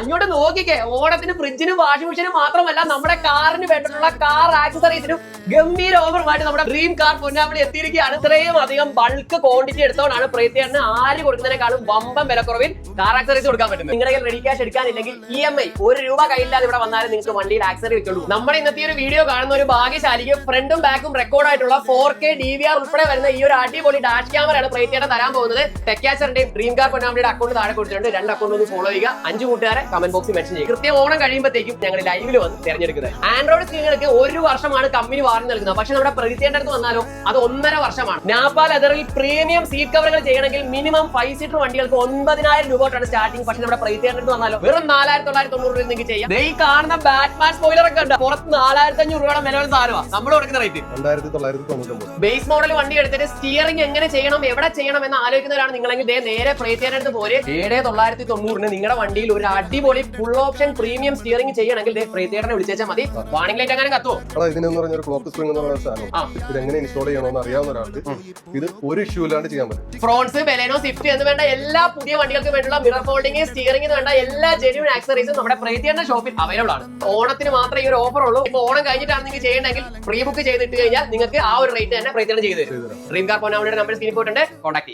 അങ്ങോട്ട് നോക്കിക്കേ, ഓണത്തിന് ഫ്രിഡ്ജിനും വാഷിംഗ് മെഷീനും മാത്രമല്ല നമ്മുടെ കാറിന് വേണ്ടിയിട്ടുള്ള കാർ ആക്സസറീസിനും ഗംഭീര ഓഫറുമായിട്ട് നമ്മുടെ ഡ്രീം കാർ പൊന്നാമണി എത്തിയിരിക്കുകയാണ്. ഇത്രയും അധികം ബൾക്ക് ക്വാണ്ടിറ്റി എടുത്തോണ്ടാണ് പ്രീതിയേട്ടന് ആര് കൊടുക്കുന്നതിനേക്കാളും വമ്പൻ വിലക്കുറവിൽ കാർ ആക്സറീസ് കൊടുക്കാൻ പറ്റുന്നത്. നിങ്ങളുടെ കയ്യിൽ റെഡി ക്യാഷ് എടുക്കാനില്ലെങ്കിൽ EMI ₹1 കയ്യില്ലാതെ ഇവിടെ വന്നാലും നിങ്ങൾക്ക് വണ്ടിയിൽ ആക്സറി വെച്ചോളൂ. നമ്മുടെ ഇന്നത്തെ ഒരു വീഡിയോ കാണുന്ന ഒരു ഭാഗ്യശാലിക്ക് ഫ്രണ്ടും ബാക്കും റെക്കോർഡ് ആയിട്ടുള്ള 4K DVR ഉൾപ്പെടെ വരുന്ന ഈ ഒരു അടിപൊളി ഡാഷ് ക്യാമറയാണ് പ്രീതിയേട്ടൻ തരാൻ പോകുന്നത്. ടെക്യാച്ചറിന്റെയും ഡ്രീം കാർ പൊന്നാമണിയുടെ അക്കൗണ്ട് താഴെ കൊടുത്തിട്ടുണ്ട്. 2 അക്കൗണ്ട് ഒന്ന് ഫോളോ ചെയ്യുക. 5 കൂട്ടുകാരെ കമന്റ് ബോക്സിൽ മെൻഷൻ ചെയ്യും. കൃത്യം ഓണം കഴിയുമ്പോഴത്തേക്കും ഞങ്ങൾ ലൈവിൽ വന്ന് തിരഞ്ഞെടുക്കുന്നത്. ആൻഡ്രോയിഡ് സ്ക്രീനുകൾക്ക് 1 വർഷമാണ് കമ്പനി വാറന്റി നൽകുന്നത്. പക്ഷെ നമ്മുടെ പ്രീതിയേട്ടൻ അടുത്ത് വന്നാലോ അത് 1.5 വർഷമാണ്. നാപ്പ ലെതറിൽ പ്രീമിയം സീറ്റ് കവറുകൾ ചെയ്യണമെങ്കിൽ മിനിമം 5 സീറ്റർ വണ്ടികൾക്ക് 9,000 രൂപ തൊട്ടാണ് സ്റ്റാർട്ടിംഗ്. പക്ഷെ നമ്മുടെ പ്രീതിയേട്ടൻ അടുത്ത് വന്നാലോ വെറും 4,990 രൂപ നിങ്ങൾക്ക് ചെയ്യാം. ഈ കാണുന്ന ബാറ്റ്മാൻ സ്പോയിലർ ഒക്കെ ഉണ്ട്. പുറത്ത് 4,500 രൂപയുടെ വില സാധനമാണ് നമ്മൾ കൊടുക്കുന്ന റേറ്റ്. 2,999. ബേസ് മോഡൽ വണ്ടി എടുത്തിട്ട് സ്റ്റിയറിംഗ് എങ്ങനെ ചെയ്യണം, എവിടെ ചെയ്യണം എന്ന് ആലോചിക്കുന്നവരാണ് നിങ്ങളെങ്കിൽ നേരെ പ്രീതിയേട്ടൻ അടുത്ത് പോരെ. 7,990 നിങ്ങളുടെ വണ്ടിയിൽ ഒരു അടിപൊളി ഫുൾ ഓപ്ഷൻ പ്രീമിയം സ്റ്റിയറിംഗ് ചെയ്യണമെങ്കിൽ പ്രീതിയേട്ടനെ വിളിച്ചാൽ മതി. വാണിംഗ് ലൈറ്റ് അങ്ങനെ കത്തുവോ? ഇതിനെന്ന് പറഞ്ഞ ക്ലോക്ക് സ്പ്രിംഗ് എന്ന് പറയുന്ന സാധനം ഇത് എങ്ങനെ ഇൻസ്റ്റാൾ ചെയ്യണമെന്ന് അറിയാവുന്ന ഒരാൾക്ക് ഇത് ഒരു ഇഷ്യൂ ഇല്ലാണ്ട് ചെയ്യാൻ പറ്റും. ഫ്രോൺസ്, ബെലേനോ, സ്വിഫ്റ്റ് എന്ന് വേണ്ട എല്ലാ പുതിയ വണ്ടികൾക്ക് വേണ്ടിയുള്ള മിറർ ഫോൾഡിംഗ്, സ്റ്റിയറിംഗ് വേണ്ട എല്ലാ ജെന്യൂൻ ആക്സറീസും നമ്മുടെ പ്രീതിയേട്ടൻ ഷോപ്പിൽ അവൈലബിൾ ആണ്. ഓണത്തിന് മാത്രമേ ഈ ഒരു ഓഫർ ഉള്ളൂ. ഇപ്പൊ ഓണം കഴിഞ്ഞിട്ടാണ് നിങ്ങൾക്ക് ചെയ്യണമെങ്കിൽ പ്രീ ബുക്ക് ചെയ്തിട്ട് കഴിഞ്ഞാൽ നിങ്ങൾക്ക് ആ ഒരു റേറ്റ് തന്നെ പ്രീതിയേട്ടൻ ചെയ്തു തരും. ഡ്രീം കാർ പൊന്നാമണിയുടെ നമ്പർ സ്ക്രീനിൽ പോയിട്ടുണ്ട്, കോൺടാക്ട് ചെയ്യും.